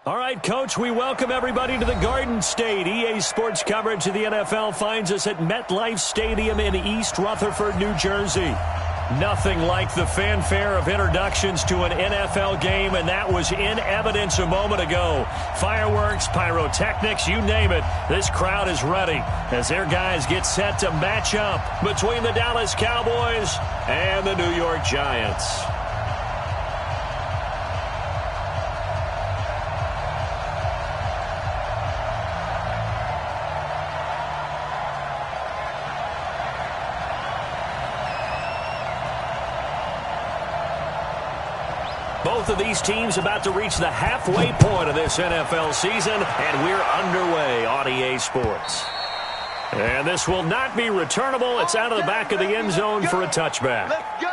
All right, Coach, we welcome everybody to the Garden State. EA Sports coverage of the NFL finds us at MetLife Stadium in East Rutherford, New Jersey. Nothing like the fanfare of introductions to an NFL game, and that was in evidence a moment ago. Fireworks, pyrotechnics, you name it. This crowd is ready as their guys get set to match up between the Dallas Cowboys and the New York Giants. Both of these teams about to reach the halfway point of this NFL season, and we're underway on EA Sports. And this will not be returnable. It's out of the back of the end zone for a touchback. Let's go.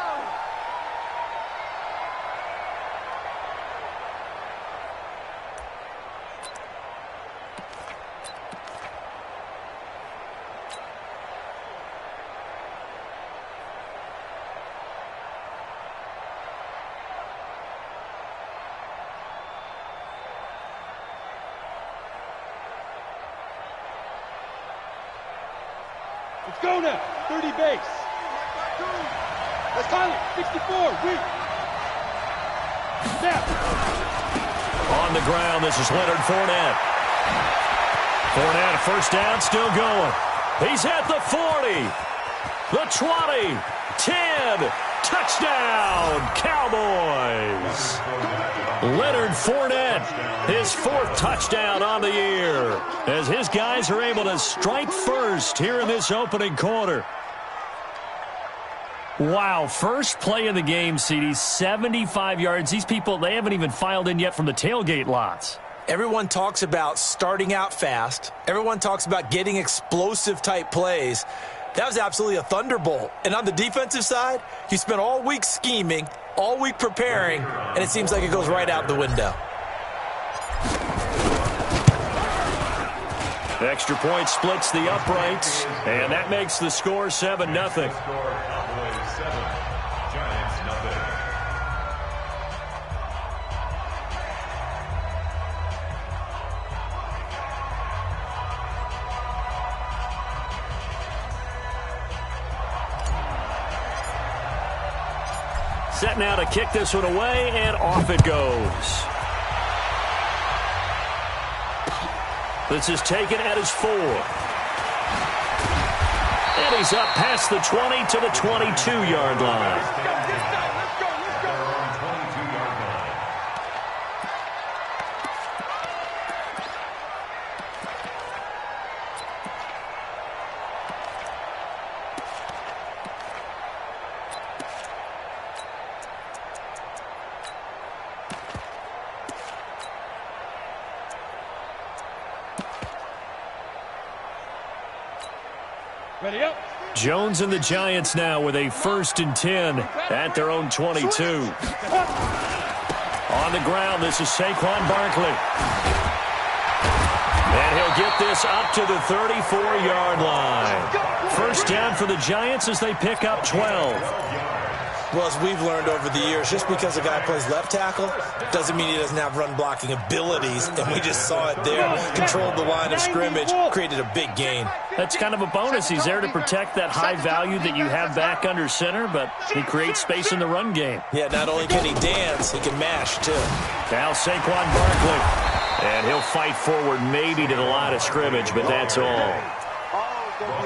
Let's go now. 30 base. Let's call it. 64. Wait. Snap. On the ground, this is Leonard Fournette. Fournette, first down, still going. He's at the 40, the 20, 10. Touchdown, Cowboys. Leonard Fournette, his fourth touchdown on the year, as his guys are able to strike first here in this opening quarter. Wow, first play of the game, CD, 75 yards. These people, they haven't even filed in yet from the tailgate lots. Everyone talks about starting out fast. Everyone talks about getting explosive-type plays. That was absolutely a thunderbolt. And on the defensive side, you spent all week scheming, all week preparing, and it seems like it goes right out the window. Extra point splits the uprights, and that makes the score 7-0. Set now to kick this one away, and off it goes. This is taken at his 4. And he's up past the 20 to the 22-yard line. Ready up. Jones and the Giants now with a 1st and 10 at their own 22. On the ground, this is Saquon Barkley. And he'll get this up to the 34-yard line. First down for the Giants as they pick up 12. Well, as we've learned over the years, just because a guy plays left tackle doesn't mean he doesn't have run-blocking abilities, and we just saw it there. Controlled the line of scrimmage, created a big gain. That's kind of a bonus. He's there to protect that high value that you have back under center, but he creates space in the run game. Yeah, not only can he dance, he can mash, too. Now Saquon Barkley. And he'll fight forward maybe to the line of scrimmage, but that's all.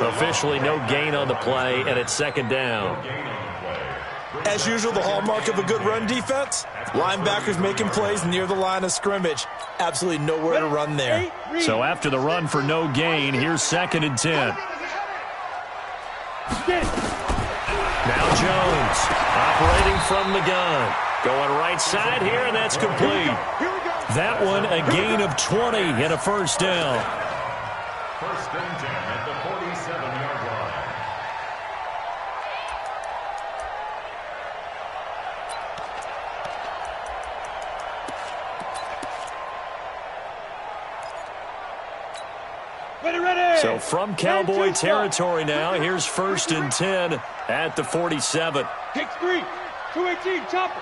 Officially no gain on the play, and it's 2nd down. As usual, the hallmark of a good run defense, linebackers making plays near the line of scrimmage. Absolutely nowhere to run there. So after the run for no gain, here's 2nd and 10. Now Jones operating from the gun. Going right side here, and that's complete. That one a gain of 20 and a first down. 1st and 10 at the 47-yard line. Ready. So from Cowboy territory now, here's 1st and 10 at the 47. Kick 3. 218. Chopper.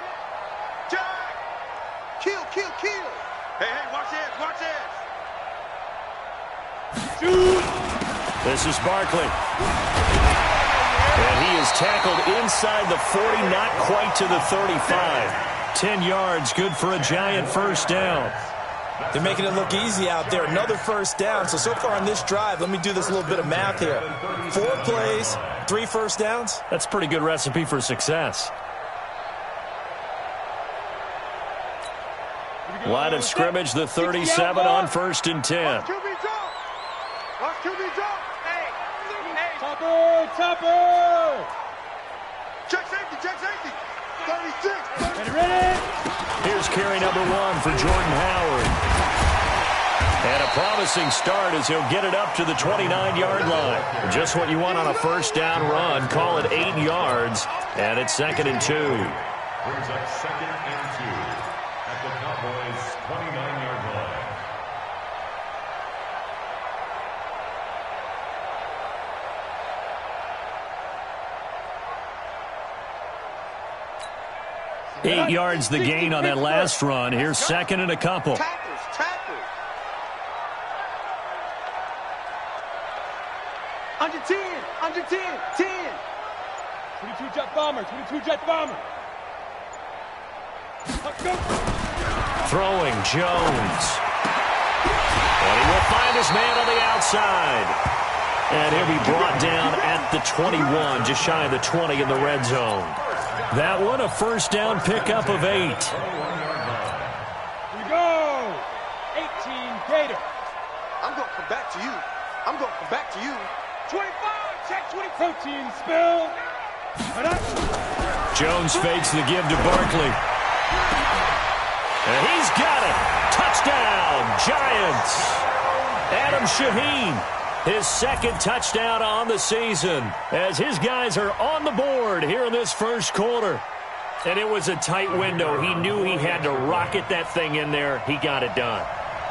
Kill. Hey, watch this, watch this. This is Barkley. And he is tackled inside the 40, not quite to the 35. 10 yards, good for a Giant first down. They're making it look easy out there. Another first down. So far on this drive, let me do this little bit of math here. 4 plays, 3 first downs. That's a pretty good recipe for success. Line of scrimmage, the 37 on 1st and 10. Watch QB drop. Watch QB drop. Hey. Topper. Check safety. 36. Ready. Here's carry number 1 for Jordan Howard. And a promising start as he'll get it up to the 29-yard line. Just what you want on a first down run. Call it 8 yards, and it's 2nd and 2. Brings up 2nd and 2 at the Cowboys' 29-yard line. Eight yards the gain on that last run. Here's 2nd and a couple. Tackles. Under 10. 10. 22 jet bomber. Let's go. Throwing Jones. And he will find his man on the outside. And he'll be brought down at the 21, just shy of the 20 in the red zone. That one, a first down pickup of 8. Here we go. 18 Gator. I'm going to come back to you. 25. Check 20. Protein spill. Jones fakes the give to Barkley. And he's got it. Touchdown, Giants. Adam Shaheen, his 2nd touchdown on the season, as his guys are on the board here in this first quarter. And it was a tight window. He knew he had to rocket that thing in there. He got it done.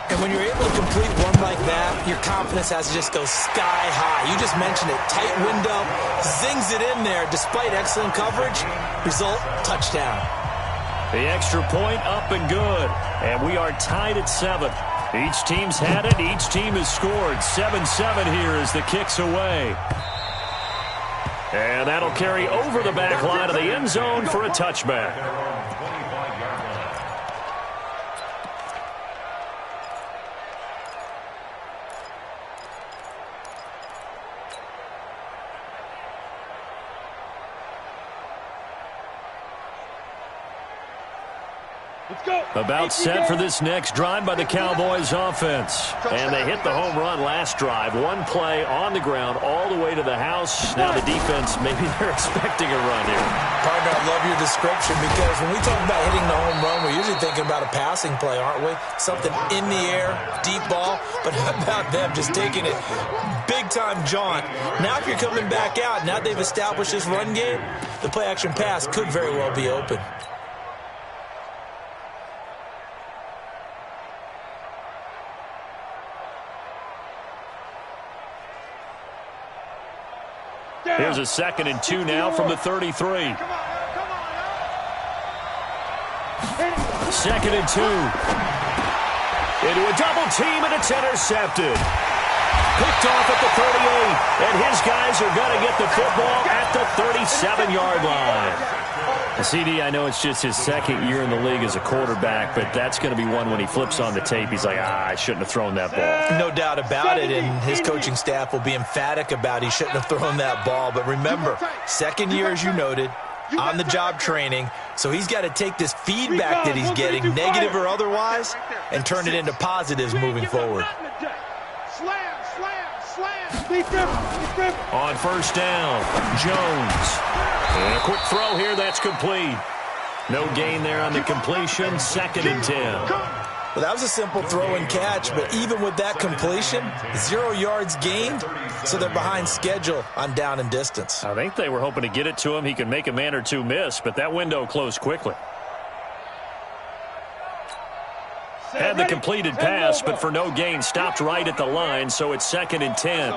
And when you're able to complete one like that, your confidence has to just go sky high. You just mentioned it. Tight window, zings it in there despite excellent coverage. Result, touchdown. The extra point up and good. And we are tied at 7. Each team's had it. Each team has scored. 7-7 here as the kick's away. And that'll carry over the back line of the end zone for a touchback. About set for this next drive by the Cowboys offense. And they hit the home run last drive. One play on the ground all the way to the house. Now the defense, maybe they're expecting a run here. Partner, I love your description because when we talk about hitting the home run, we're usually thinking about a passing play, aren't we? Something in the air, deep ball. But how about them just taking it big-time jaunt? Now if you're coming back out, now they've established this run game, the play-action pass could very well be open. Here's a 2nd and 2 now from the 33. 2nd and 2. Into a double team, and it's intercepted. Picked off at the 38, and his guys are going to get the football at the 37-yard line. CD, I know it's just his 2nd year in the league as a quarterback, but that's going to be one when he flips on the tape. He's like, I shouldn't have thrown that ball. No doubt about it, and his coaching staff will be emphatic about he shouldn't have thrown that ball. But remember, 2nd year, as you noted, on-the-job training, so he's got to take this feedback that he's getting, negative or otherwise, and turn it into positives moving forward. On first down, Jones. And a quick throw here, that's complete. No gain there on the completion, 2nd and 10. Well, that was a simple throw and catch, but even with that completion, 0 yards gained, so they're behind schedule on down and distance. I think they were hoping to get it to him. He could make a man or two miss, but that window closed quickly. Had the completed pass, but for no gain, stopped right at the line, so it's 2nd and 10.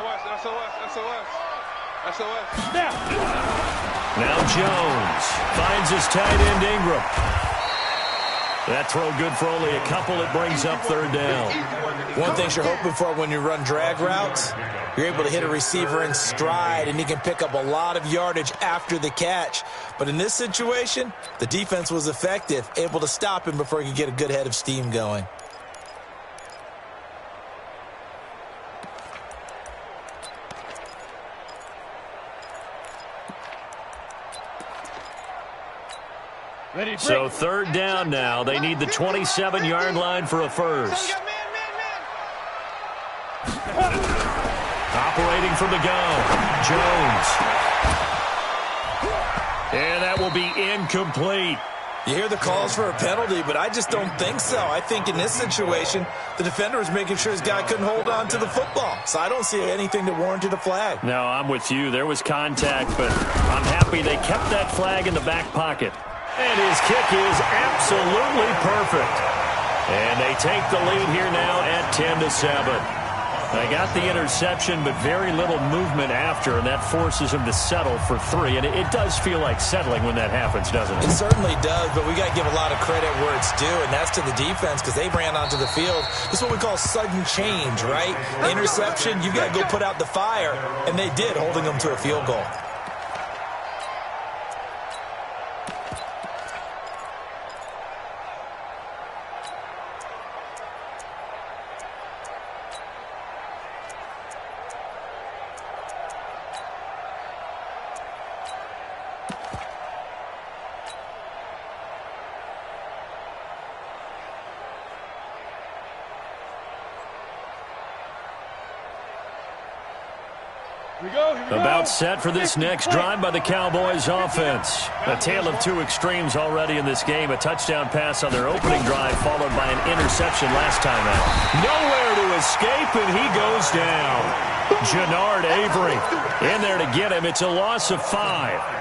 Now Jones finds his tight end Ingram. That throw good for only a couple. It brings up third down. One thing you're hoping for when you run drag routes, you're able to hit a receiver in stride, and he can pick up a lot of yardage after the catch. But in this situation, the defense was effective, able to stop him before he could get a good head of steam going. So third down now. They need the 27-yard line for a first. Operating from the gun, Jones. And that will be incomplete. You hear the calls for a penalty, but I just don't think so. I think in this situation, the defender was making sure his guy couldn't hold on to the football. So I don't see anything that warranted a flag. No, I'm with you. There was contact, but I'm happy they kept that flag in the back pocket. And his kick is absolutely perfect. And they take the lead here now at 10-7. They got the interception, but very little movement after, and that forces him to settle for 3. And it does feel like settling when that happens, doesn't it? It certainly does, but we got to give a lot of credit where it's due, and that's to the defense because they ran onto the field. This is what we call sudden change, right? Interception, you got to go put out the fire, and they did, holding them to a field goal. About set for this next drive by the Cowboys offense. A tale of two extremes already in this game. A touchdown pass on their opening drive followed by an interception last time out. Nowhere to escape, and he goes down. Jannard Avery in there to get him. It's a loss of 5.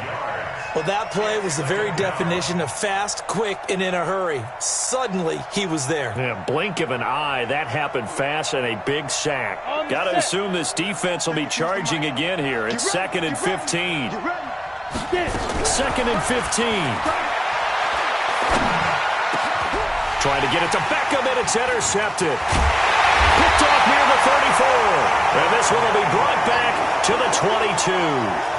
Well, that play was the very definition of fast, quick, and in a hurry. Suddenly, he was there. Yeah, blink of an eye. That happened fast and a big sack. Got to assume this defense will be charging again here. It's 2nd and 15. 2nd and 15. Trying to get it to Beckham, and it's intercepted. Picked off near the 34. And this one will be brought back to the 22.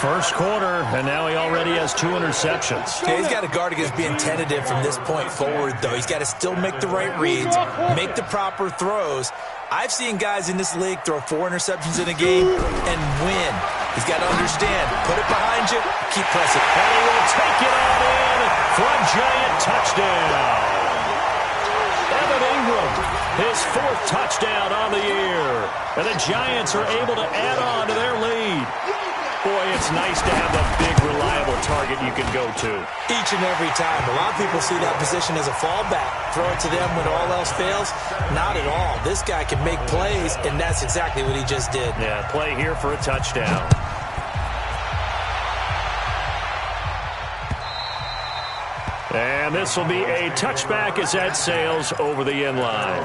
First quarter, and now he already has 2 interceptions. Yeah, he's got to guard against being tentative from this point forward, though. He's got to still make the right reads, make the proper throws. I've seen guys in this league throw 4 interceptions in a game and win. He's got to understand, put it behind you, keep pressing. And he will take it on in for a giant touchdown. Evan Ingram, his 4th touchdown on the year. And the Giants are able to add on to their lead. Boy, it's nice to have a big, reliable target you can go to. Each and every time. A lot of people see that position as a fallback. Throw it to them when all else fails. Not at all. This guy can make plays, and that's exactly what he just did. Yeah, play here for a touchdown. And this will be a touchback as that sails over the end line.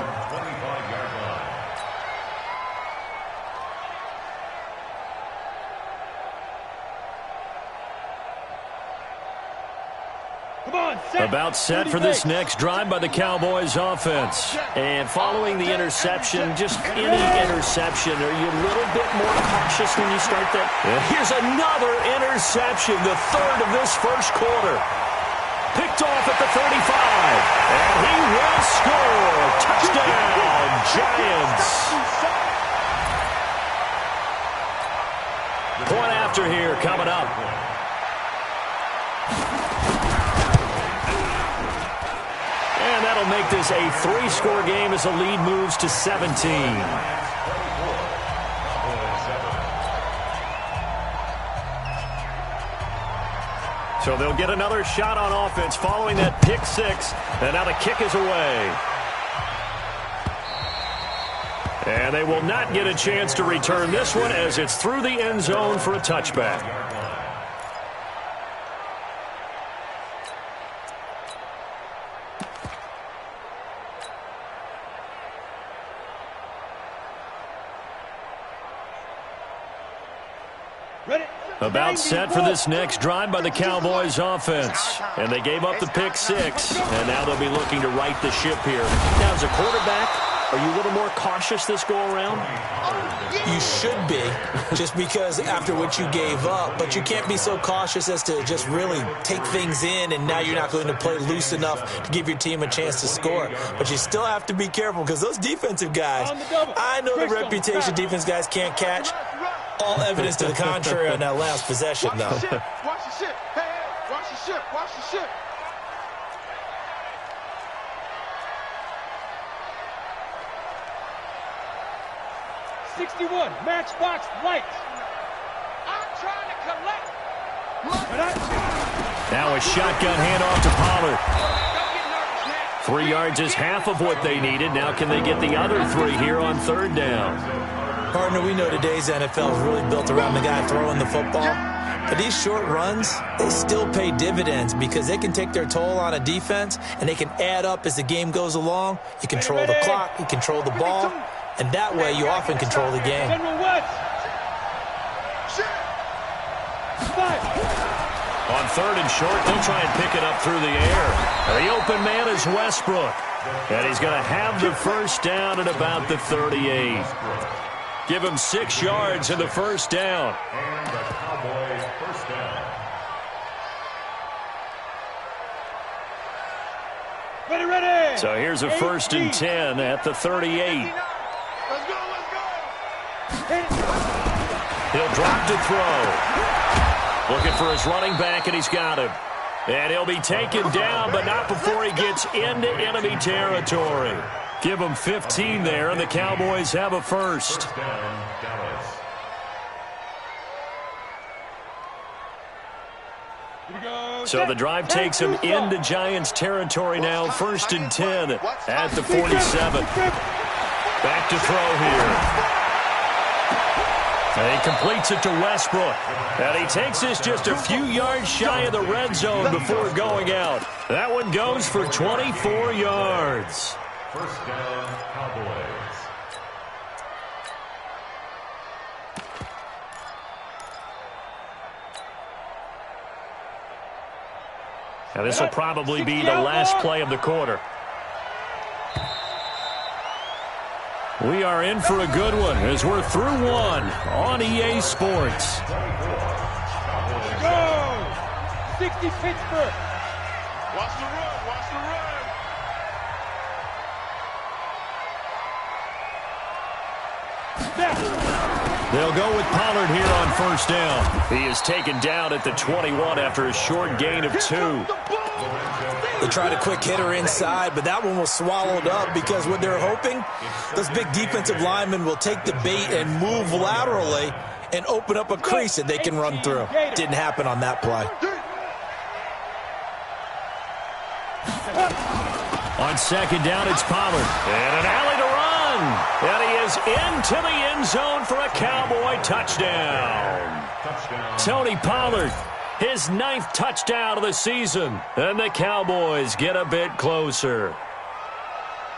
About set for this next drive by the Cowboys offense. And following the interception, just any interception, are you a little bit more cautious when you start that? Here's another interception, the 3rd of this first quarter. Picked off at the 35. And he will score. Touchdown, Giants. Point after here coming up. And that'll make this a 3-score game as the lead moves to 17. So they'll get another shot on offense following that pick 6. And now the kick is away. And they will not get a chance to return this one as it's through the end zone for a touchback. Ready? About set for this next drive by the Cowboys offense. And they gave up the pick 6, and now they'll be looking to right the ship here. Now, as a quarterback, are you a little more cautious this go-around? You should be, just because after what you gave up. But you can't be so cautious as to just really take things in, and now you're not going to play loose enough to give your team a chance to score. But you still have to be careful, because those defensive guys, I know the reputation defense guys can't catch. All evidence to the contrary on that last possession, though. Watch the ship. Hey, hey, watch the ship. Watch the ship. '61 Matchbox Lights. I'm trying to collect. Now a shotgun handoff to Pollard. 3 yards is half of what they needed. Now can they get the other 3 here on 3rd down? Partner, we know today's NFL is really built around the guy throwing the football. But these short runs, they still pay dividends because they can take their toll on a defense, and they can add up as the game goes along. You control the clock, you control the ball, and that way you often control the game. On 3rd and short, they'll try and pick it up through the air. The open man is Westbrook. And he's going to have the 1st down at about the 38. Give him 6 yards in the 1st down. And the Cowboys' 1st down. Ready. So here's a 1st and 10 at the 38. Let's go. He'll drop to throw. Looking for his running back, and he's got him. And he'll be taken down, but not before he gets into enemy territory. Give him 15 there, and the Cowboys have a 1st. First down, Dallas. So the drive takes him into Giants territory now. 1st and 10 at the 47. Back to throw here. And he completes it to Westbrook. And he takes this just a few yards shy of the red zone before going out. That one goes for 24 yards. First down, Cowboys. Now this will probably be the last play of the quarter. We are in for a good one as we're through one on EA Sports. Go! 60 Pittsburgh. Watch the run. Watch the run. They'll go with Pollard here on 1st down. He is taken down at the 21 after a short gain of 2. They tried a quick hitter inside, but that one was swallowed up because what they're hoping, those big defensive linemen will take the bait and move laterally and open up a crease that they can run through. Didn't happen on that play. On 2nd down, it's Pollard. And an alley to run. And he is into the end zone for a Cowboy touchdown. Tony Pollard, his 9th touchdown of the season. And the Cowboys get a bit closer.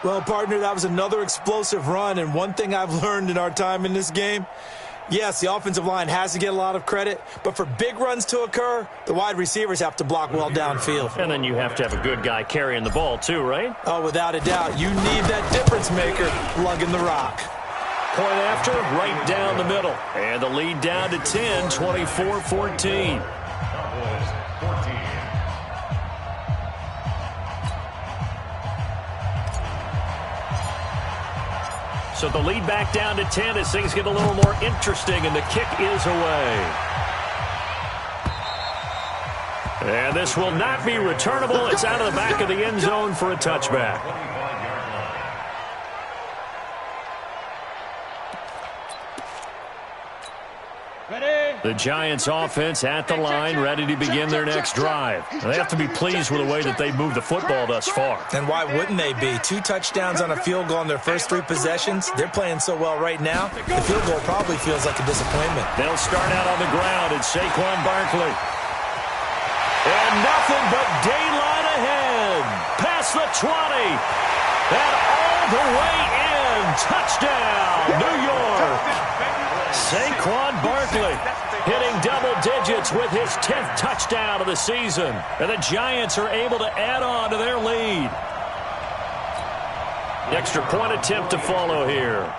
Well, partner, that was another explosive run. And one thing I've learned in our time in this game, yes, the offensive line has to get a lot of credit, but for big runs to occur, the wide receivers have to block well downfield. And then you have to have a good guy carrying the ball too, right? Oh, without a doubt. You need that difference maker lugging the rock. Point after, right down the middle. And the lead down to 10, 24-14. Cowboys 14. So the lead back down to 10 as things get a little more interesting, and the kick is away. And this will not be returnable. It's out of the back of the end zone for a touchback. 25-yard line. The Giants offense at the line, ready to begin their next drive. They have to be pleased with the way that they've moved the football thus far. And why wouldn't they be? 2 touchdowns on a field goal in their first 3 possessions. They're playing so well right now, the field goal probably feels like a disappointment. They'll start out on the ground at Saquon Barkley. And nothing but daylight ahead. Past the 20. And all the way in. Touchdown, New York. Saquon Barkley hitting double digits with his 10th touchdown of the season. And the Giants are able to add on to their lead. The extra point attempt to follow here.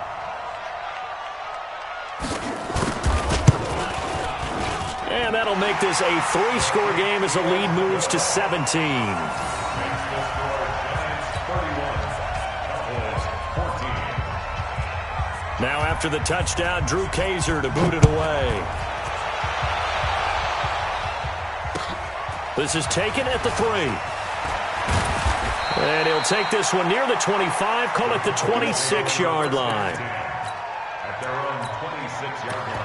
And that'll make this a 3-score game as the lead moves to 17. Now after the touchdown, Drew Kaiser to boot it away. This is taken at the 3. And he'll take this one near the 25, call it the 26-yard line. At their own 26-yard line.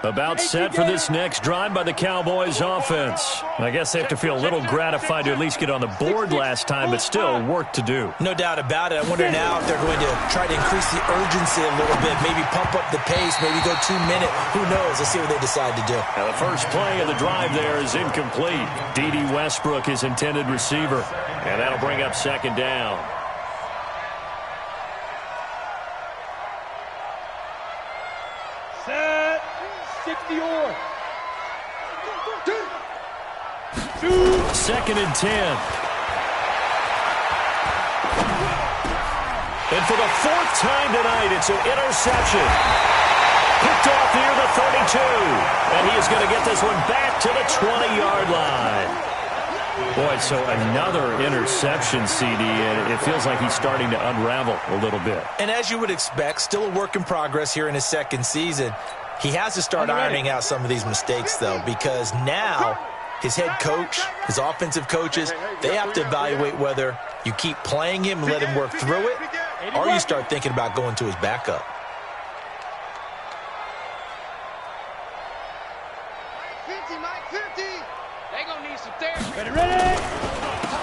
About set for this next drive by the Cowboys offense. I guess they have to feel a little gratified to at least get on the board last time, but still work to do. No doubt about it. I wonder now if they're going to try to increase the urgency a little bit, maybe pump up the pace, maybe go 2-minute. Who knows? Let's see what they decide to do. Now the first play of the drive there is incomplete. D.D. Westbrook is intended receiver, and that'll bring up second down. Set. 60-or. 2nd and 10. And for the 4th time tonight, it's an interception. Picked off near the 32. And he is going to get this one back to the 20-yard line. Boy, so another interception, CD, and it feels like he's starting to unravel a little bit. And as you would expect, still a work in progress here in his second season. He has to start ironing out some of these mistakes, though, because now his head coach, his offensive coaches, they have to evaluate whether you keep playing him and let him work through it, or you start thinking about going to his backup.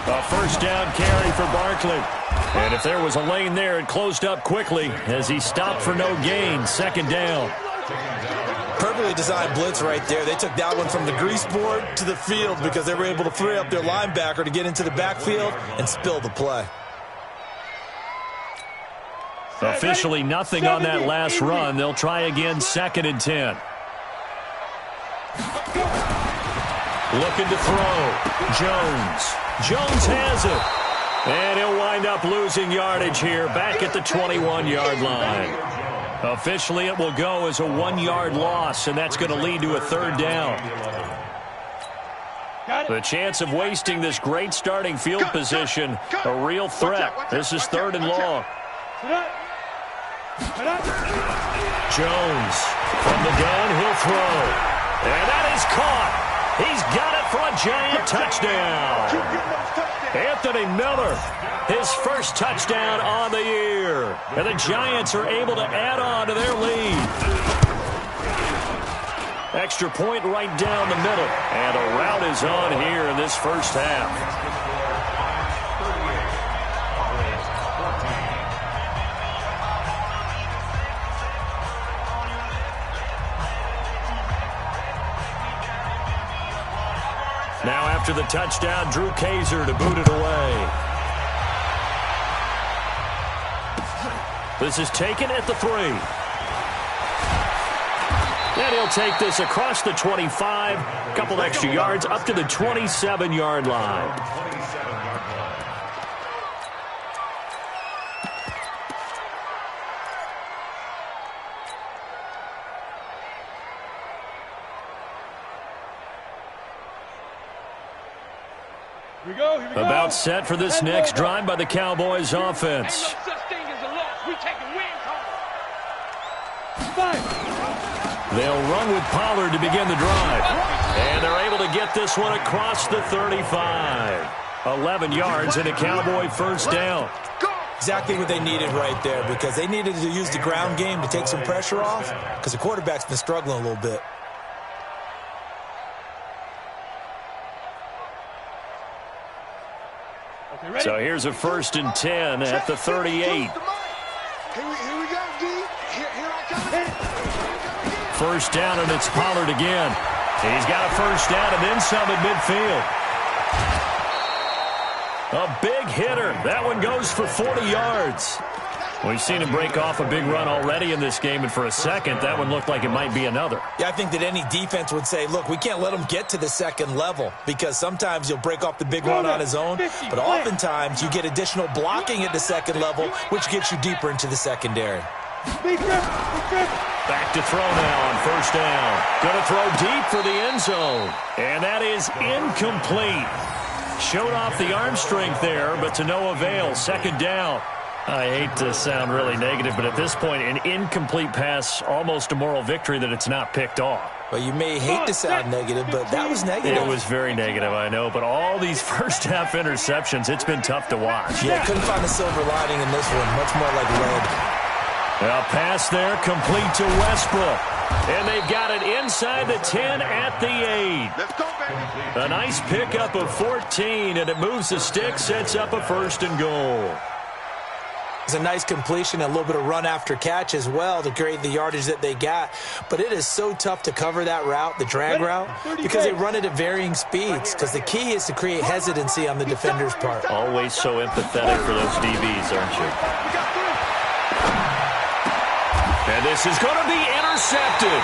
A first down carry for Barkley. And if there was a lane there, it closed up quickly as he stopped for no gain. 2nd down. Perfectly designed blitz right there. They took that one from the grease board to the field because they were able to free up their linebacker to get into the backfield and spill the play. Officially nothing on that last run. They'll try again 2nd and 10. Looking to throw. Jones has it. And he'll wind up losing yardage here back at the 21-yard line. Officially, it will go as a 1-yard loss, and that's going to lead to a 3rd down. The chance of wasting this great starting field position, a real threat. This is 3rd and long. Jones from the gun, he'll throw. And that is caught. He's got it for a Giant touchdown. Anthony Miller, his first touchdown on the year. And the Giants are able to add on to their lead. Extra point right down the middle. And a rout is on here in this first half. Now after the touchdown, Drew Kaiser to boot it away. This is taken at the 3. And he'll take this across the 25, a couple extra yards up to the 27-yard line. Here we go. About set for this next drive by the Cowboys offense. They'll run with Pollard to begin the drive. And they're able to get this one across the 35. 11 yards and a Cowboy first down. Exactly what they needed right there, because they needed to use the ground game to take some pressure off, because the quarterback's been struggling a little bit. So here's a 1st and 10 at the 38. Here we go, D. Here I come. First down, and it's Pollard again. He's got a first down and then some at midfield. A big hitter. That one goes for 40 yards. We've seen him break off a big run already in this game, and for a second, that one looked like it might be another. Yeah, I think that any defense would say, look, we can't let him get to the second level because sometimes he'll break off the big run on his own, but oftentimes you get additional blocking at the second level, which gets you deeper into the secondary. Back to throw now on first down. Going to throw deep for the end zone, and that is incomplete. Showed off the arm strength there, but to no avail. Second down. I hate to sound really negative, but at this point, an incomplete pass, almost a moral victory that it's not picked off. Well, you may hate to sound negative, but that was negative. It was very negative, I know, but all these first-half interceptions, it's been tough to watch. Yeah, couldn't find a silver lining in this one, much more like lead. A pass there, complete to Westbrook. And they've got it inside the 10 at the 8. Let's go, baby. A nice pickup of 14, and it moves the stick, sets up a first and goal. It's a nice completion, a little bit of run after catch as well to create the yardage that they got. But it is so tough to cover that route, the drag route, because they run it at varying speeds. Because the key is to create hesitancy on the defender's part. Always so empathetic for those DBs, aren't you? And this is going to be intercepted.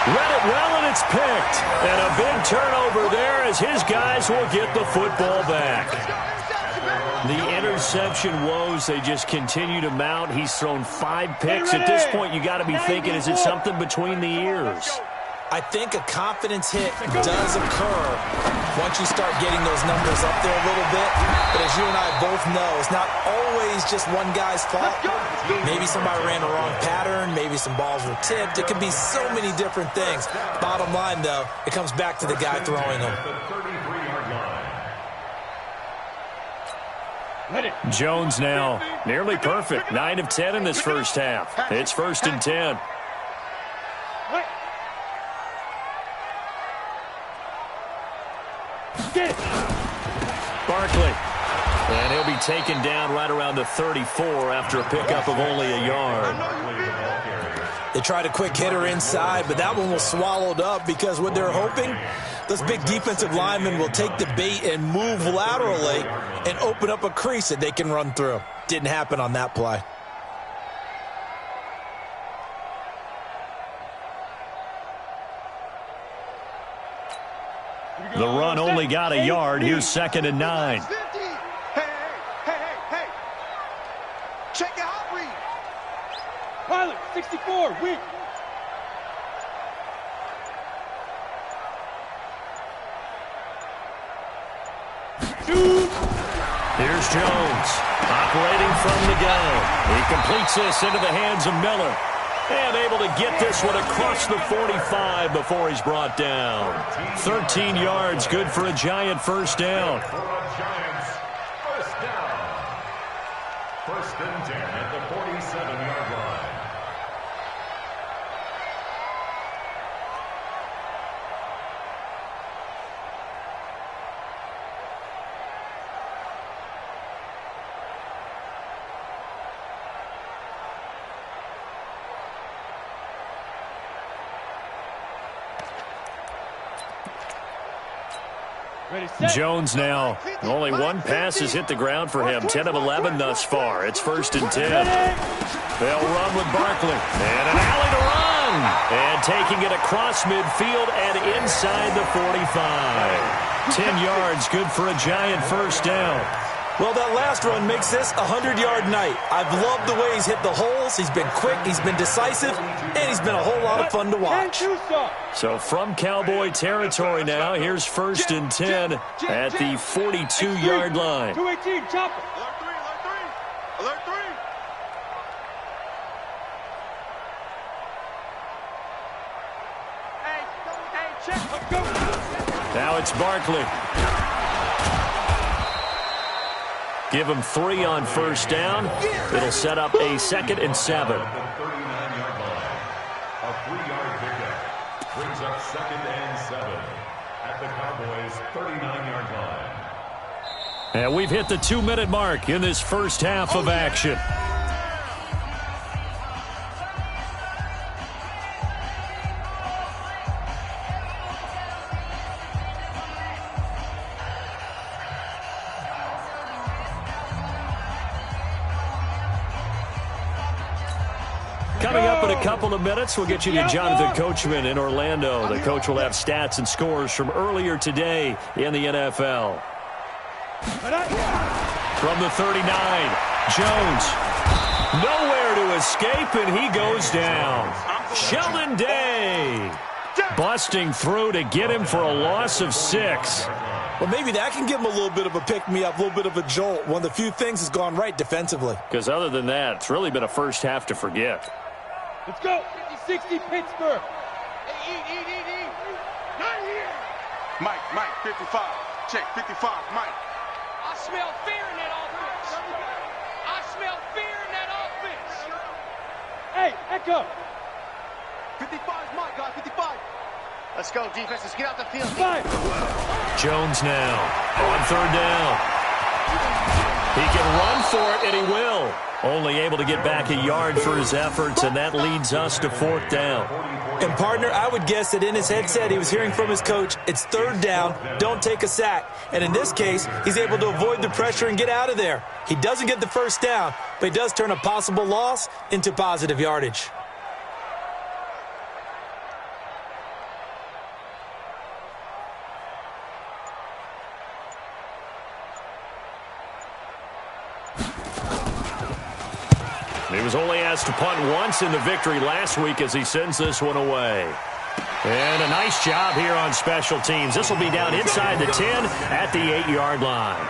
Read it well, and it's picked. And a big turnover there as his guys will get the football back. The interception woes, they just continue to mount. He's thrown 5 picks. At this point, you got to be thinking, is it something between the ears? I think a confidence hit does occur once you start getting those numbers up there a little bit. But as you and I both know, it's not always just one guy's fault. Maybe somebody ran a wrong pattern. Maybe some balls were tipped. It could be so many different things. Bottom line, though, it comes back to the guy throwing them. Jones now nearly perfect. 9 of 10 in this first half. It's first and 10. Barkley. And he'll be taken down right around the 34 after a pickup of only a yard. They tried a quick hitter inside, but that one was swallowed up because what they're hoping, those big defensive linemen will take the bait and move laterally and open up a crease that they can run through. Didn't happen on that play. The run only got a yard. Here's second and 9. Hey. Check your hot read. Pilot, 64, weak. Here's Jones, operating from the gun. He completes this into the hands of Miller. And able to get this one across the 45 before he's brought down. 13 yards, good for a Giant first down. First and 10 at the 47-yard line. Jones now. Only one pass has hit the ground for him. 10 of 11 thus far. It's first and 10. They'll run with Barkley. And an alley to run. And taking it across midfield and inside the 45. 10 yards, good for a Giant first down. Well, that last run makes this a 100-yard night. I've loved the way he's hit the holes. He's been quick, he's been decisive, and he's been a whole lot of fun to watch. So from Cowboy territory now, here's first and 10 at the 42-yard line. 218, chopper. Alert 3. Hey, check. Let's go. Now it's Barkley. Give him 3 on first down. It'll set up a second and 7. A 3-yard pickup brings up second and 7 at the Cowboys' 39-yard line. And we've hit the 2-minute mark in this first half of action. Coming up in a couple of minutes, we'll get you to Jonathan Coachman in Orlando. The coach will have stats and scores from earlier today in the NFL. From the 39, Jones. Nowhere to escape, and he goes down. Sheldon Day busting through to get him for a loss of 6. Well, maybe that can give him a little bit of a pick-me-up, a little bit of a jolt. One of the few things that's gone right defensively. Because other than that, it's really been a first half to forget. Let's go. 50-60 Pittsburgh. Eat. Not here. Mike, 55. Check, 55, Mike. I smell fear in that offense. I smell fear in that offense. Hey, Echo. 55 is Mike, guys, 55. Let's go, defense. Let's get out the field. Jones now on 3rd down. He can run for it, and he will. Only able to get back a yard for his efforts, and that leads us to 4th down. And, partner, I would guess that in his headset he was hearing from his coach, it's 3rd down, don't take a sack. And in this case, he's able to avoid the pressure and get out of there. He doesn't get the 1st down, but he does turn a possible loss into positive yardage. He was only asked to punt once in the victory last week as he sends this one away. And a nice job here on special teams. This will be down inside the 10 at the 8-yard line.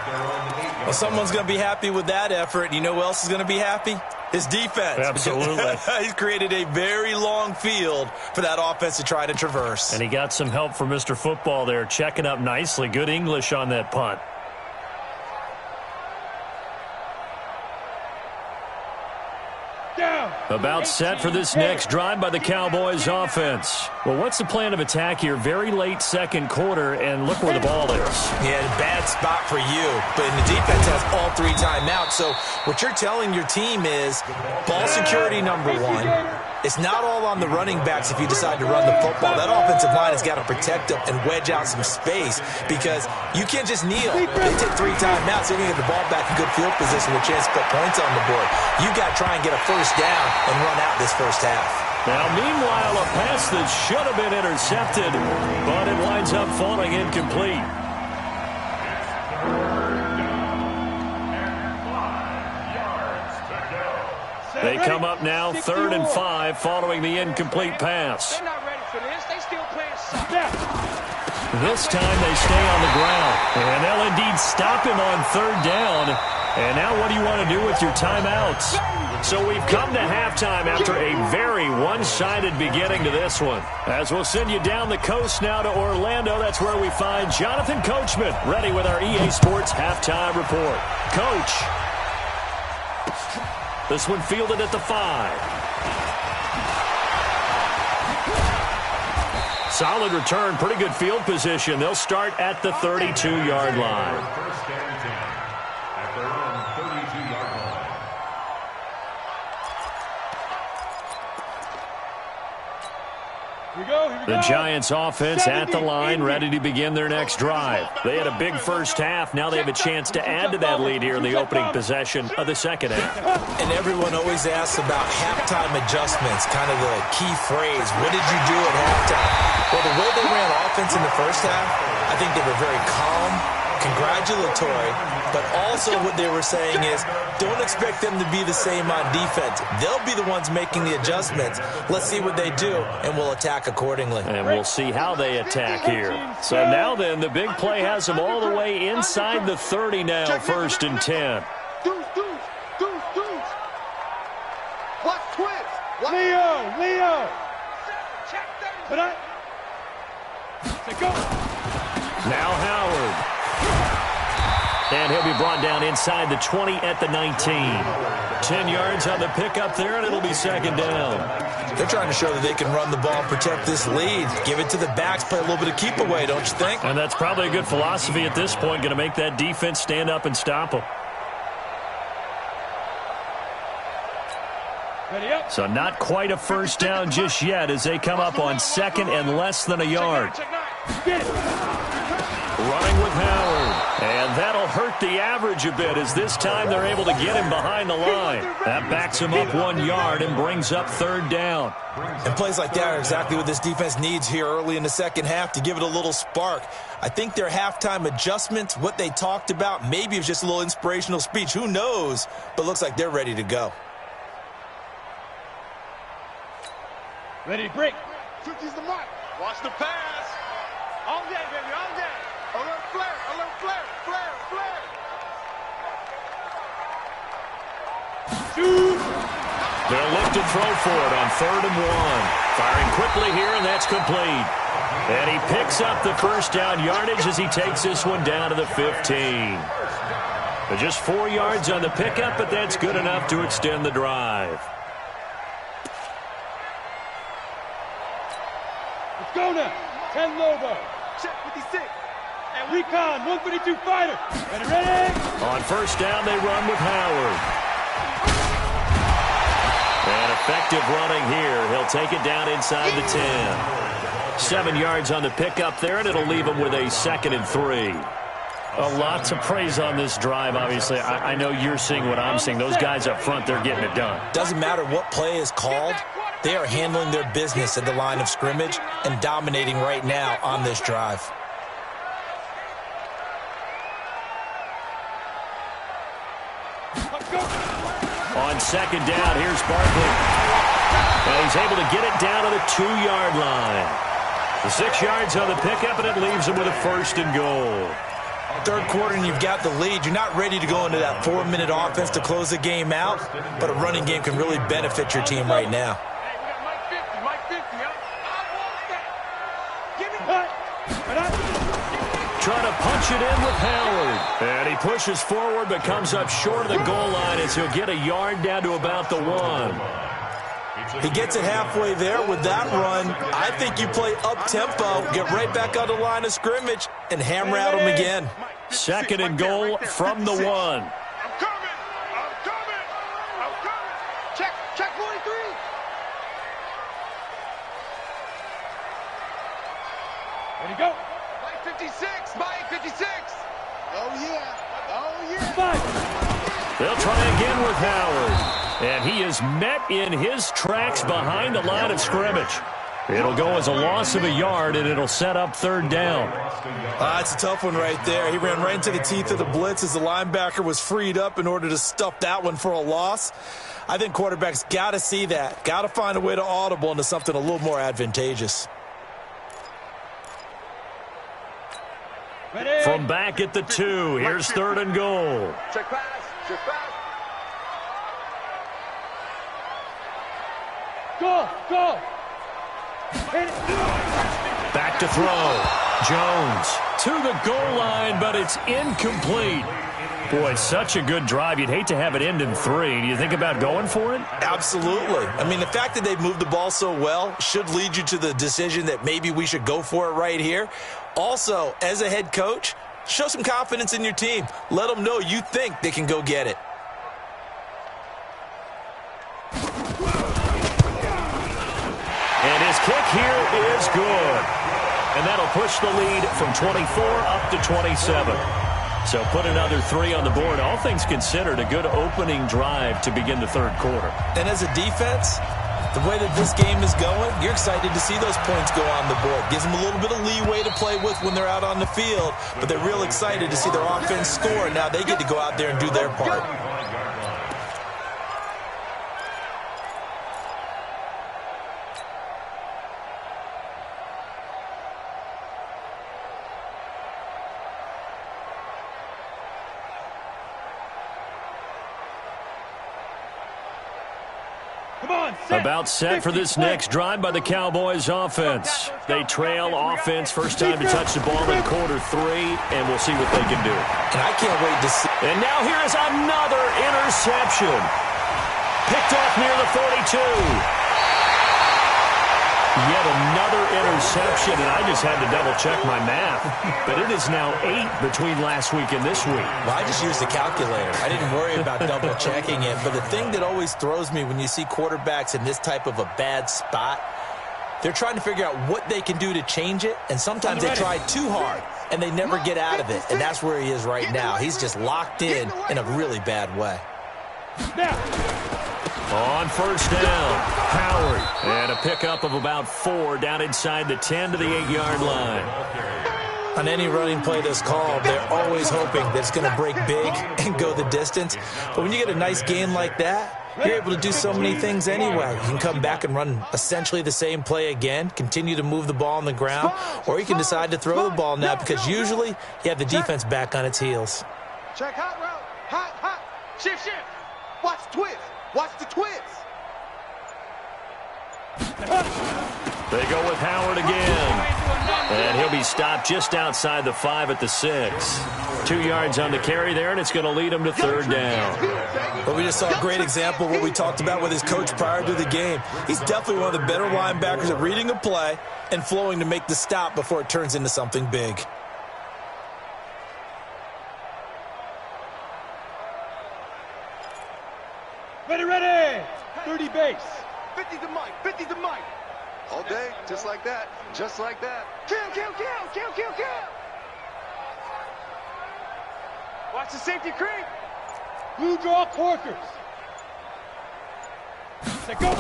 Well, someone's going to be happy with that effort. You know who else is going to be happy? His defense. Absolutely. He's created a very long field for that offense to try to traverse. And he got some help from Mr. Football there, checking up nicely. Good English on that punt. About set for this next drive by the Cowboys offense. Well, what's the plan of attack here? Very late 2nd quarter, and look where the ball is. Yeah, bad spot for you, but the defense has all 3 timeouts. So what you're telling your team is ball security number 1. It's not all on the running backs if you decide to run the football. That offensive line has got to protect them and wedge out some space because you can't just kneel. They take 3 timeouts. They're going to get the ball back in good field position with a chance to put points on the board. You got to try and get a 1st down and run out this 1st half. Now, meanwhile, a pass that should have been intercepted, but it winds up falling incomplete. They come up now 3rd and 5 following the incomplete pass. They're not ready for this. They still playing step. This time they stay on the ground, and they'll indeed stop him on 3rd down. And now what do you want to do with your timeouts? So we've come to halftime after a very one-sided beginning to this one. As we'll send you down the coast now to Orlando, that's where we find Jonathan Coachman, ready with our EA Sports halftime report. Coach. This one fielded at the 5. Solid return, pretty good field position. They'll start at the 32-yard line. First and 10 at their own 32-yard line. Here we go. The Giants offense at the line, ready to begin their next drive. They had a big first half. Now they have a chance to add to that lead here in the opening possession of the second half. And everyone always asks about halftime adjustments, kind of the key phrase. What did you do at halftime? Well, the way they ran offense in the first half, I think they were very calm, congratulatory, but also what they were saying is don't expect them to be the same on defense. They'll be the ones making the adjustments. Let's see what they do, and we'll attack accordingly. And we'll see how they attack here. So now then, the big play has them all the way inside the 30 now, 1st and 10. Deuce. Watch twins. Leo. But go. Now Howard. And he'll be brought down inside the 20 at the 19. 10 yards on the pickup there, and it'll be 2nd down. They're trying to show that they can run the ball and protect this lead. Give it to the backs, play a little bit of keep away, don't you think? And that's probably a good philosophy at this point, going to make that defense stand up and stop them. So not quite a 1st down just yet as they come up on 2nd and less than a yard. Running with Howard. And that'll hurt the average coverage a bit, as this time they're able to get him behind the line. That backs him up 1 yard and brings up third down. And plays like that are exactly what this defense needs here early in the second half to give it a little spark. I think their halftime adjustments, what they talked about, maybe it was just a little inspirational speech. Who knows? But looks like they're ready to go. Ready, break. 50's the mark. Watch the pass. All day, baby, all day. Alert flare, alert flare, flare, flare. Shoot. They'll look to throw for it on 3rd and 1. Firing quickly here, and that's complete. And he picks up the first down yardage as he takes this one down to the 15. But just 4 yards on the pickup, but that's good enough to extend the drive. Let's go now. 10 Lobo. Check 56. And Recon, 132 fighter. Ready? On first down, they run with Howard. And effective running here. He'll take it down inside the 10. 7 yards on the pickup there, and it'll leave him with a 2nd and 3. A lot to praise on this drive, obviously. I know you're seeing what I'm seeing. Those guys up front, they're getting it done. Doesn't matter what play is called. They are handling their business at the line of scrimmage and dominating right now on this drive. On 2nd down, here's Barkley. And he's able to get it down to the 2-yard line. The 6 yards on the pickup, and it leaves him with a 1st and goal. Third quarter and you've got the lead. You're not ready to go into that 4-minute offense to close the game out, but a running game can really benefit your team right now. Hey, we got Mike 50, huh? I want that. Give me that. Trying to punch it in with Howard. And he pushes forward but comes up short of the goal line as he'll get a yard down to about the 1. He gets it halfway there with that run. I think you play up-tempo, get right back on the line of scrimmage, and hammer at him again. 2nd and goal from the 1. I'm coming. I'm coming. I'm coming. Check 43. Ready, go. Mike 56. Mike 56. Oh, yeah. Oh, yeah. 5. They'll try again with Howard. And he is met in his tracks behind the line of scrimmage. It'll go as a loss of a yard, and it'll set up 3rd down. That's a tough one right there. He ran right into the teeth of the blitz as the linebacker was freed up in order to stuff that one for a loss. I think quarterbacks got to see that. Got to find a way to audible into something a little more advantageous. Ready. From back at the 2, here's 3rd and goal. Check pass. Check pass. Go. Hit it. Back to throw. Jones to the goal line, but it's incomplete. Boy, it's such a good drive. You'd hate to have it end in 3. Do you think about going for it? Absolutely. I mean, the fact that they've moved the ball so well should lead you to the decision that maybe we should go for it right here. Also, as a head coach, show some confidence in your team. Let them know you think they can go get it. And his kick here is good. And that'll push the lead from 24 up to 27. So put another 3 on the board. All things considered, a good opening drive to begin the 3rd quarter. And as a defense, the way that this game is going, you're excited to see those points go on the board. Gives them a little bit of leeway to play with when they're out on the field, but they're real excited to see their offense score. Now they get to go out there and do their part. About set for this next drive by the Cowboys offense. They trail offense, first time to touch the ball in quarter 3, and we'll see what they can do. And I can't wait to see. And now here is another interception. Picked off near the 42. Yet another interception, and I just had to double-check my math. But it is now 8 between last week and this week. Well, I just used the calculator. I didn't worry about double-checking it. But the thing that always throws me when you see quarterbacks in this type of a bad spot, they're trying to figure out what they can do to change it, and sometimes they try too hard. and they never get out of it. And that's where he is right now. He's just locked in a really bad way. On first down, Howard. And a pickup of about 4 down inside the 10 to the 8-yard line. On any running play that's called, they're always hoping that it's going to break big and go the distance. But when you get a nice gain like that, you're able to do so many things anyway. You can come back and run essentially the same play again, continue to move the ball on the ground, or you can decide to throw the ball now because usually you have the defense back on its heels. Check hot route. Hot, hot. Shift, shift. Watch the twist. Watch the twist. They go with Howard again. And he'll be stopped just outside the 5 at the 6. 2 yards on the carry there, and it's going to lead him to third down. But we just saw a great example of what we talked about with his coach prior to the game. He's definitely one of the better linebackers at reading a play and flowing to make the stop before it turns into something big. Ready, ready. 30 base. 50 to Mike. 50 to Mike. All day, just like that. Just like that. Kill, kill, kill, kill, kill, kill. Watch the safety creep. Blue draw Corkers. Set go.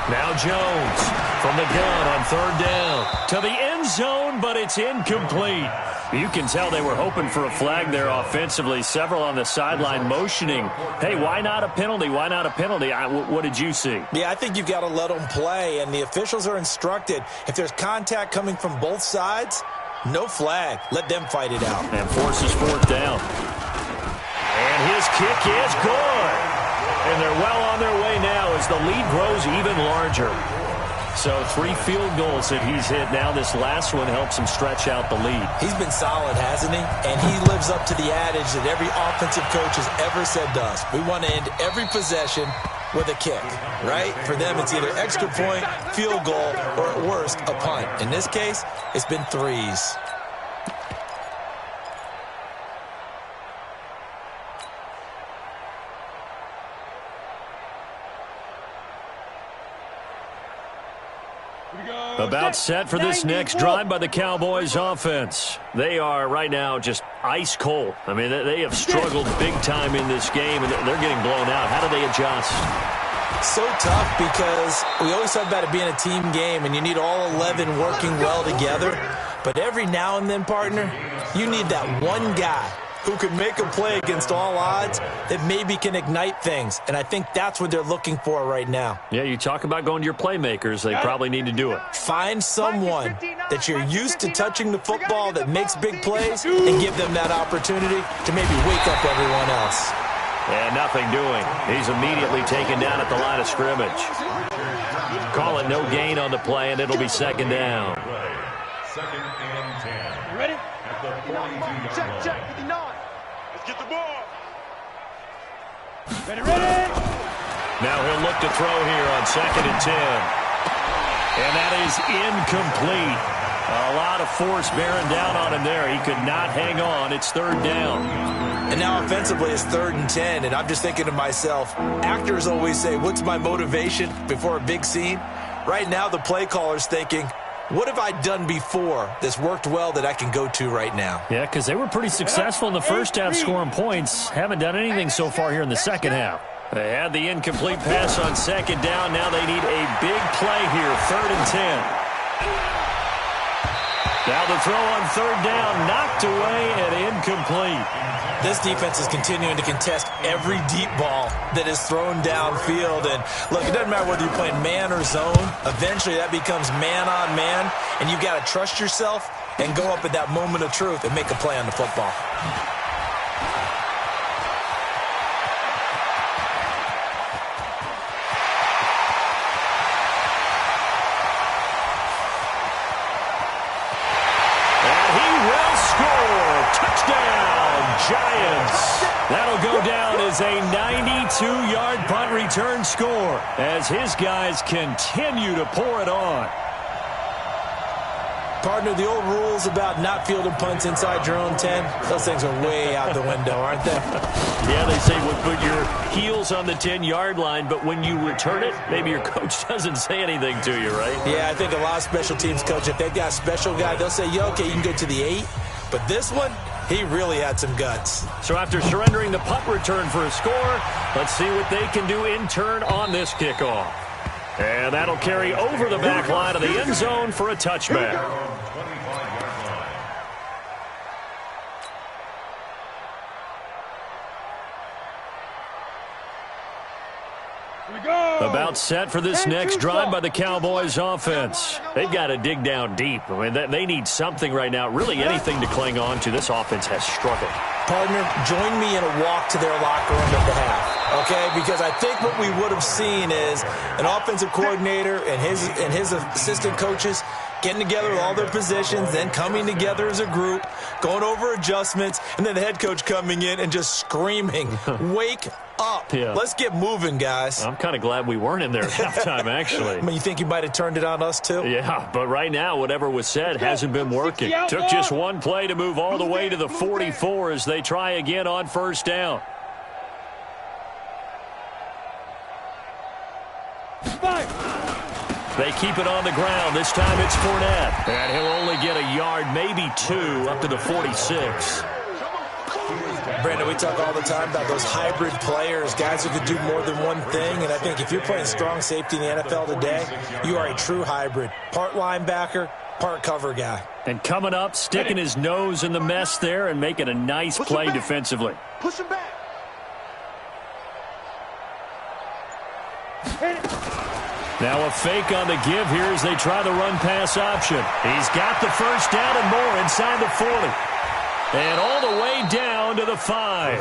Now Jones from the gun on third down to the end zone, but it's incomplete. You can tell they were hoping for a flag there offensively. Several on the sideline motioning, hey, why not a penalty? Why not a penalty? What did you see? Yeah, I think you've got to let them play, and the officials are instructed. If there's contact coming from both sides, no flag. Let them fight it out. And forces fourth down. And his kick is good. And they're well on their way now as the lead grows even larger. So 3 field goals that he's hit now. This last one helps him stretch out the lead. He's been solid, hasn't he? And he lives up to the adage that every offensive coach has ever said to us. We want to end every possession with a kick, right? For them, it's either extra point, field goal, or at worst, a punt. In this case, it's been 3s. About set for this next drive by the Cowboys offense. They are right now just ice cold. I mean, they have struggled big time in this game, and they're getting blown out. How do they adjust? So tough because we always talk about it being a team game, and you need all 11 working well together. But every now and then, partner, you need that one guy who can make a play against all odds that maybe can ignite things. And I think that's what they're looking for right now. Yeah, you talk about going to your playmakers. They probably need to do it. Find someone that you're used to touching the football that makes big plays and give them that opportunity to maybe wake up everyone else. And nothing doing. He's immediately taken down at the line of scrimmage. Call it no gain on the play, and it'll be second down. Second and 10. Ready? At the 42-yard Check, line. check. 59. Let's get the ball. Ready, ready. Now he'll look to throw here on second and 10. And that is incomplete. A lot of force bearing down on him there. He could not hang on. It's third down. And now offensively it's 3rd and 10, and I'm just thinking to myself, actors always say, what's my motivation before a big scene? Right now the play caller's thinking, what have I done before that's worked well that I can go to right now? Yeah, because they were pretty successful in the first half scoring points. Haven't done anything so far here in the second half. They had the incomplete pass on second down. Now they need a big play here, 3rd and 10. Now the throw on third down, knocked away and incomplete. This defense is continuing to contest every deep ball that is thrown downfield. And look, it doesn't matter whether you're playing man or zone. Eventually that becomes man on man, and you've got to trust yourself and go up at that moment of truth and make a play on the football. Giants. That'll go down as a 92-yard punt return score as his guys continue to pour it on. Partner, the old rules about not fielding punts inside your own 10, those things are way out the window, aren't they? Yeah, they say put your heels on the 10-yard line, but when you return it, maybe your coach doesn't say anything to you, right? Yeah, I think a lot of special teams coach, if they've got a special guy, they'll say, yeah, okay, you can go to the 8, But this one, he really had some guts. So after surrendering the punt return for a score, let's see what they can do in turn on this kickoff. And that'll carry over the back line of the end zone for a touchback. About set for this next drive by the Cowboys offense. They've got to dig down deep. I mean, they need something right now, really anything to cling on to. This offense has struggled. Partner, join me in a walk to their locker room at the half, okay? Because I think what we would have seen is an offensive coordinator and his assistant coaches getting together with all their positions, then coming together as a group, going over adjustments, and then the head coach coming in and just screaming, wake up. Yeah. Let's get moving, guys. I'm kind of glad we weren't in there at halftime, actually. I mean, you think you might have turned it on us, too? Yeah, but right now, whatever was said hasn't been working. Took just one play to move all the way to the 44 as they try again on first down. They keep it on the ground. This time it's Fournette. And he'll only get a yard, maybe two, up to the 46. Brandon, we talk all the time about those hybrid players, guys who could do more than one thing. And I think if you're playing strong safety in the NFL today, you are a true hybrid. Part linebacker, part cover guy. And coming up, sticking his nose in the mess there and making a nice play defensively. Push him back. Now a fake on the give here as they try the run-pass option. He's got the first down and more inside the 40. And all the way down to the 5.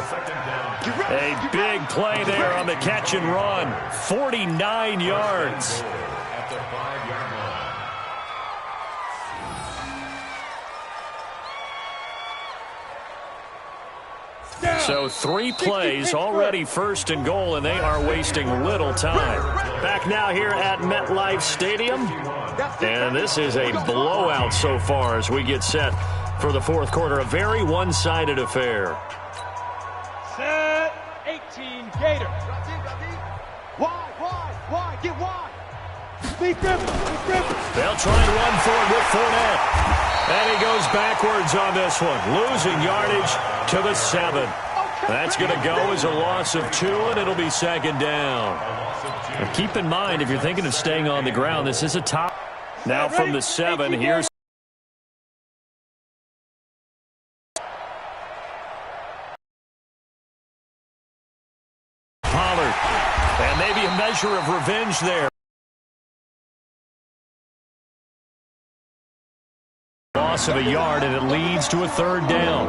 A big play there on the catch and run. 49 yards. At the 5-yard line. So 3 plays already first and goal, and they are wasting little time. Back now here at MetLife Stadium. And this is a blowout so far as we get set for the fourth quarter. A very one-sided affair. Set 18 Gator. Wide, get wide. They'll try and run for it with Fournette. And he goes backwards on this one, losing yardage to the 7. That's going to go as a loss of 2, and it'll be second down. Now keep in mind, if you're thinking of staying on the ground, this is a top. Now from the 7, here's Pollard. And maybe a measure of revenge there. Loss of a yard, and it leads to a third down.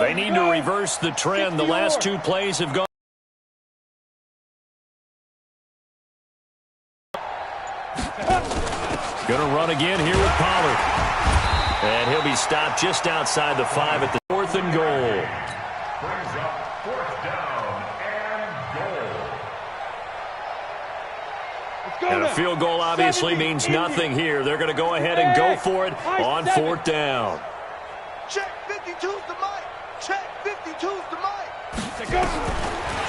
They need to reverse the trend. The last 2 plays have gone. Going to run again here with Pollard. And he'll be stopped just outside the 5 at the 4th and goal. Brings up 4th down and goal. And a field goal obviously means nothing here. They're going to go ahead and go for it on 4th down. Check 52's the mic. Check 52's the mic.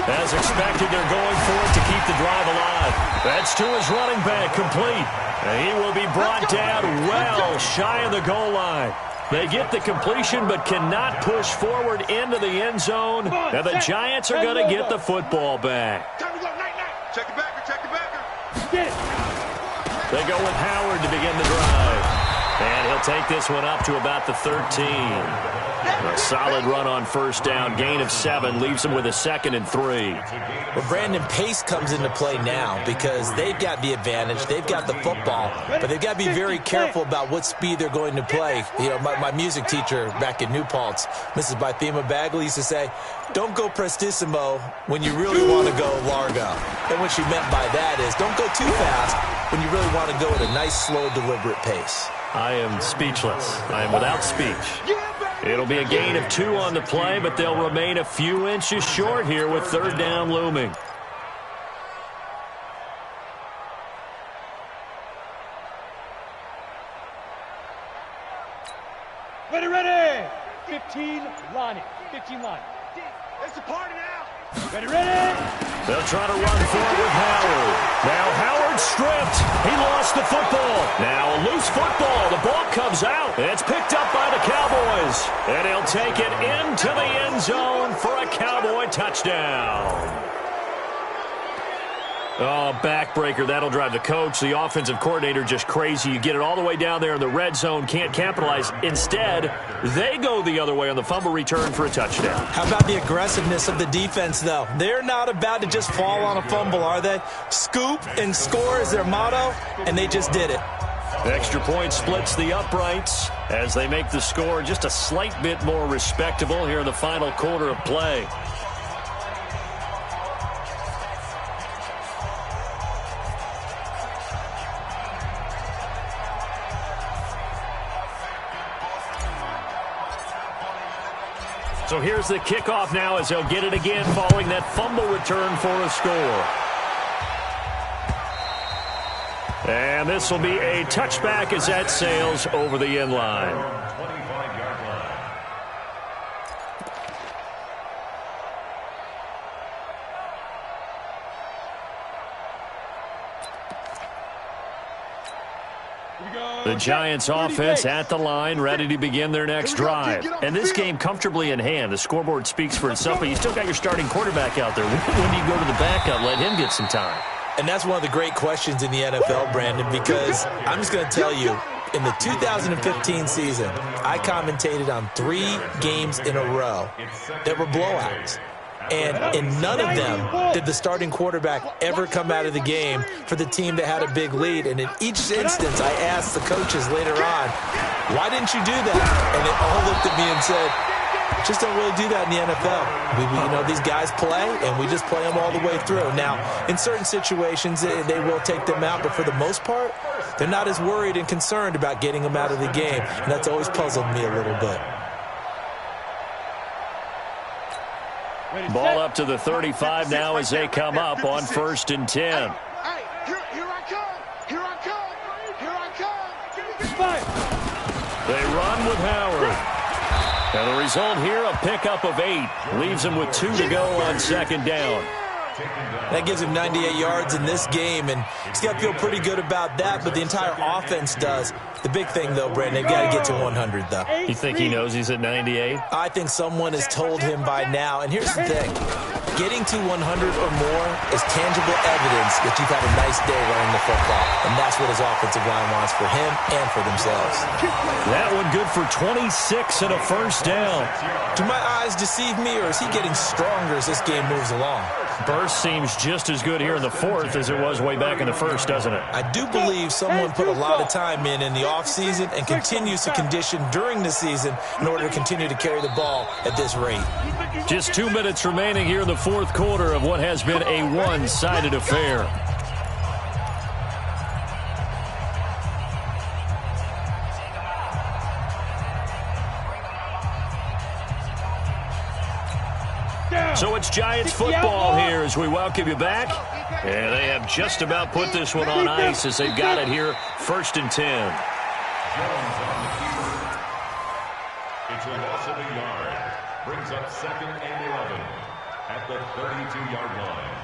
As expected, they're going for it to keep the drive alive. That's to his running back, complete. And he will be brought down well shy of the goal line. They get the completion but cannot push forward into the end zone. And the Giants are going to get the football back. Time to go, night. Check the backer, check the backer. They go with Howard to begin the drive. And he'll take this one up to about the 13. A solid run on first down. Gain of 7 leaves them with a 2nd and 3. Well, Brandon, pace comes into play now because they've got the advantage. They've got the football, but they've got to be very careful about what speed they're going to play. You know, my music teacher back in New Paltz, Mrs. Bythema Bagley, used to say, don't go prestissimo when you really want to go largo. And what she meant by that is don't go too fast when you really want to go at a nice, slow, deliberate pace. I am speechless. I am without speech. It'll be a gain of 2 on the play, but they'll remain a few inches short here with third down looming. Ready. 15 line. 15 line. It's a party now. Ready, ready. They'll try to run forward with Howard. Now Howard stripped. He lost the football. Now a loose football. The ball comes out. It's picked up by the Cowboys. And he'll take it into the end zone for a Cowboy touchdown. Oh, backbreaker. That'll drive the coach, the offensive coordinator, just crazy. You get it all the way down there in the red zone, can't capitalize. Instead, they go the other way on the fumble return for a touchdown. How about the aggressiveness of the defense, though? They're not about to just fall on a fumble, are they? Scoop and score is their motto, and they just did it. Extra point splits the uprights as they make the score just a slight bit more respectable here in the final quarter of play. So here's the kickoff now as they'll get it again following that fumble return for a score. And this will be a touchback as that sails over the end line. 25-yard line. The Giants offense at the line, ready to begin their next drive. And this game comfortably in hand. The scoreboard speaks for itself, but you still got your starting quarterback out there. When do you go to the backup? Let him get some time. And that's one of the great questions in the NFL, Brandon, because I'm just going to tell you, in the 2015 season, I commentated on 3 games in a row that were blowouts. And in none of them did the starting quarterback ever come out of the game for the team that had a big lead. And in each instance, I asked the coaches later on, why didn't you do that? And they all looked at me and said, just don't really do that in the NFL. These guys play, and we just play them all the way through. Now, in certain situations, they will take them out, but for the most part, they're not as worried and concerned about getting them out of the game. And that's always puzzled me a little bit. Ball up to the 35 now as they come up on 1st and 10. Here I come. Here I come. Here I come. They run with Howard. And the result here, a pickup of 8. Leaves him with 2 to go on 2nd down. That gives him 98 yards in this game, and he's got to feel pretty good about that, but the entire offense does. The big thing, though, Brandon, they've got to get to 100, though. You think he knows he's at 98? I think someone has told him by now. And here's the thing. Getting to 100 or more is tangible evidence that you've had a nice day running the football. And that's what his offensive line wants for him and for themselves. That one good for 26 and a 1st down. Do my eyes deceive me, or is he getting stronger as this game moves along? Burst seems just as good here in the 4th as it was way back in the 1st, doesn't it? I do believe someone put a lot of time in the offseason and continues to condition during the season in order to continue to carry the ball at this rate. Just 2 minutes remaining here in the 4th quarter of what has been a one-sided affair. So it's Giants football here as we welcome you back. And they have just about put this one on ice as they've got it here, 1st and 10. Jones on the keeper. It's a loss of a yard. Brings up 2nd and 11 at the 32-yard line.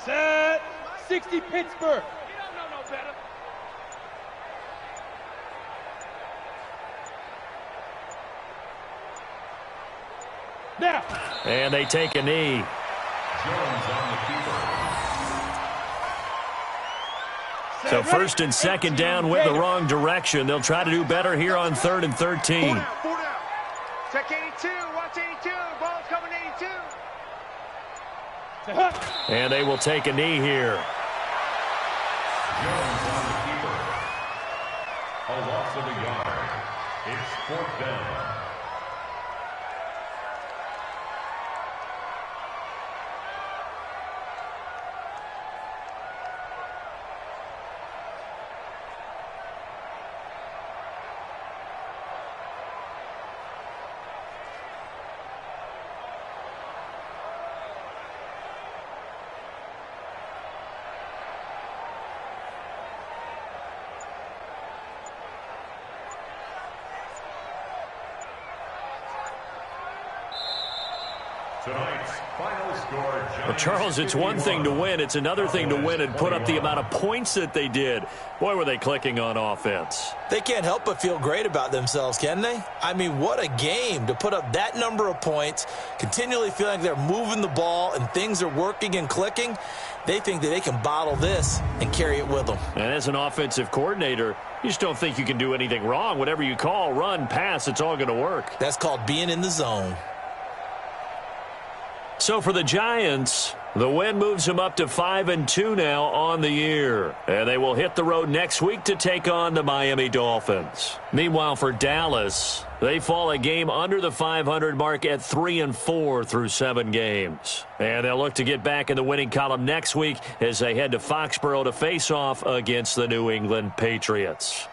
Set. 60 Pittsburgh. You don't know no better. Now. And they take a knee. Jones on the keeper. So 1st and 2nd down went the wrong direction. They'll try to do better here on 3rd and 13. 4 down. Check 82. Watch 82. Ball's coming 82. And they will take a knee here. Jones on the keeper. A loss of a yard. It's 4th down. Tonight's final score, Well, Charles, it's one thing to win. It's another thing to win and put up the amount of points that they did. Boy, were they clicking on offense. They can't help but feel great about themselves, can they? I mean, what a game to put up that number of points, continually feeling like they're moving the ball and things are working and clicking. They think that they can bottle this and carry it with them. And as an offensive coordinator, you just don't think you can do anything wrong. Whatever you call, run, pass, it's all going to work. That's called being in the zone. So for the Giants, the win moves them up to 5-2 now on the year. And they will hit the road next week to take on the Miami Dolphins. Meanwhile, for Dallas, they fall a game under the 500 mark at 3-4 through 7 games. And they'll look to get back in the winning column next week as they head to Foxborough to face off against the New England Patriots.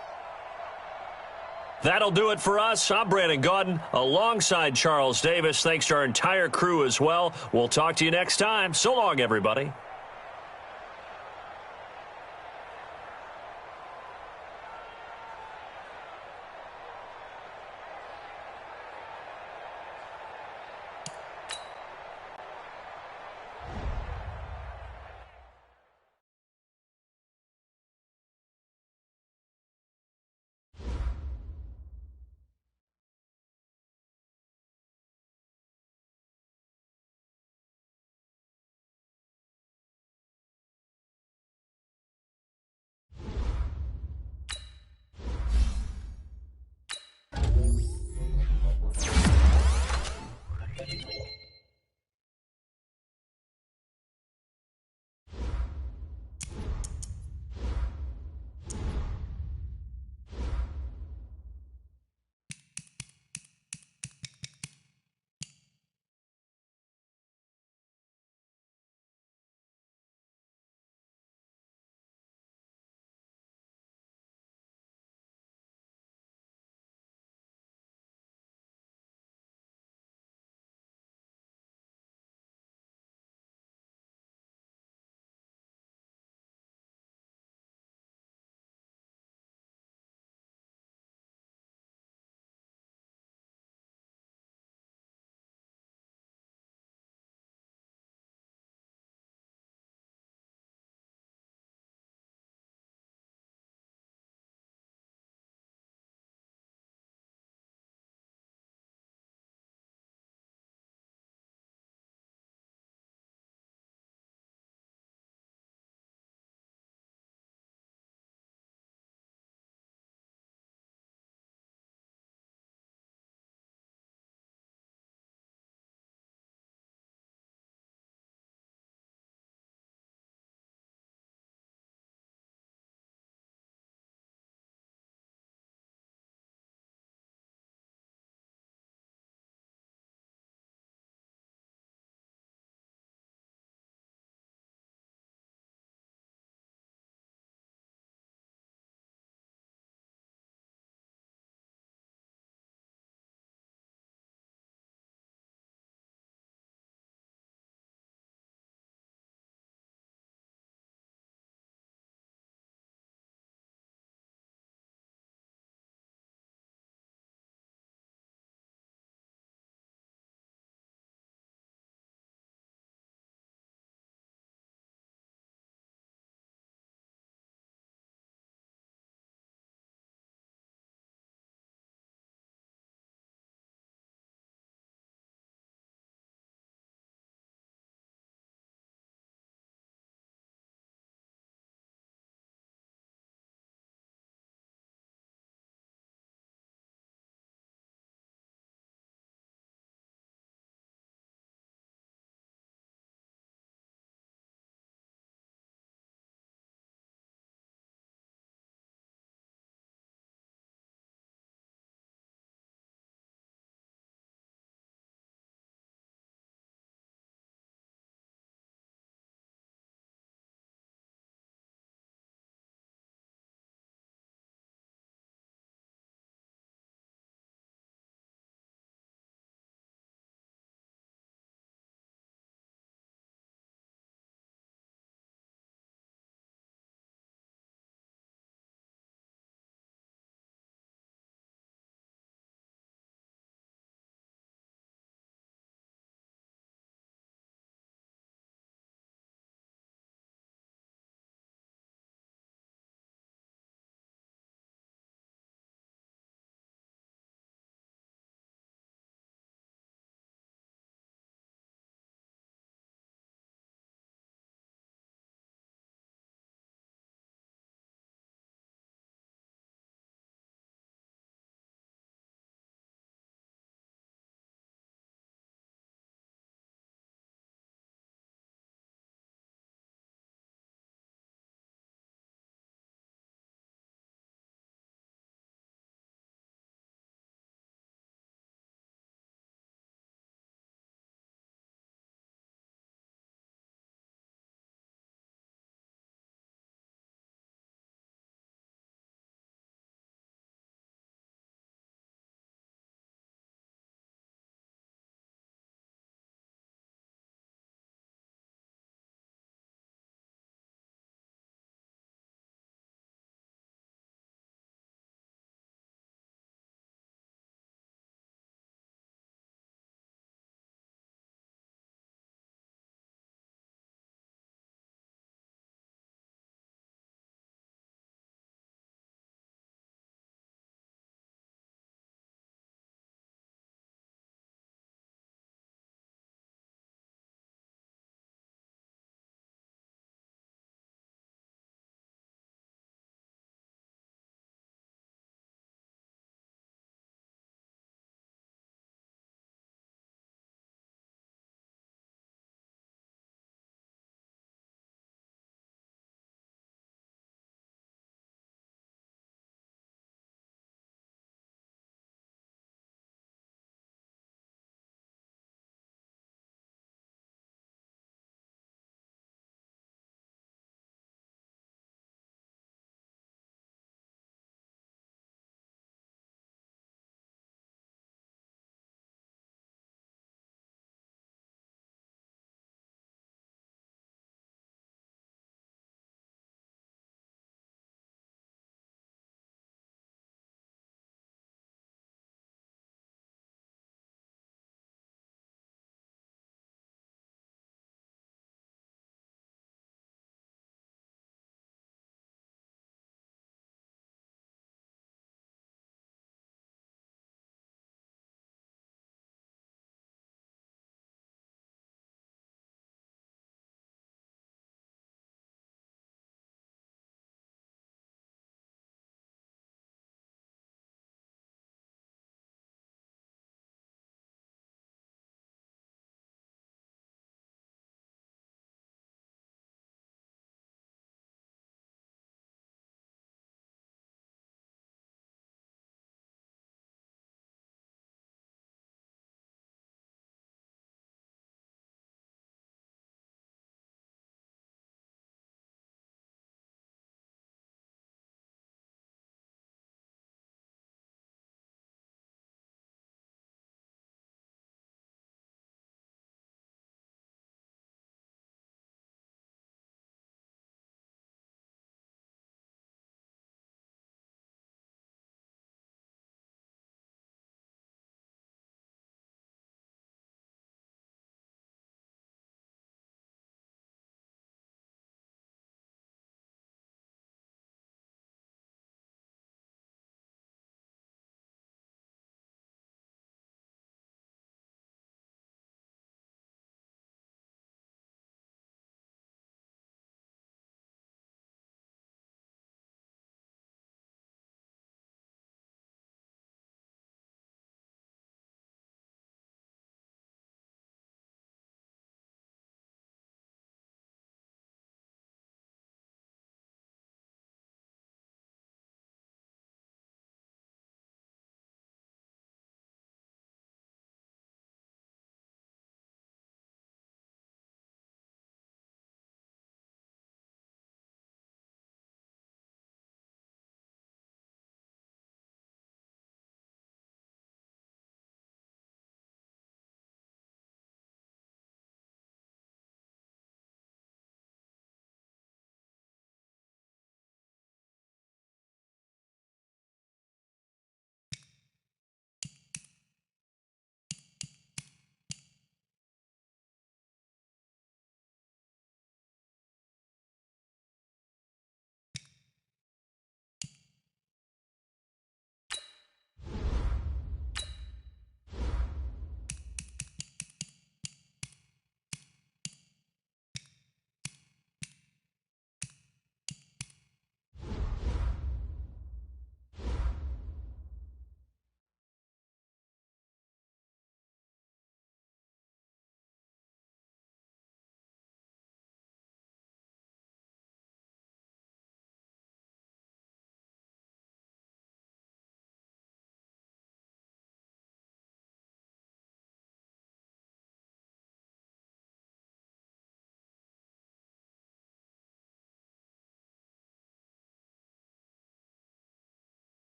That'll do it for us. I'm Brandon Gaudin alongside Charles Davis. Thanks to our entire crew as well. We'll talk to you next time. So long, everybody.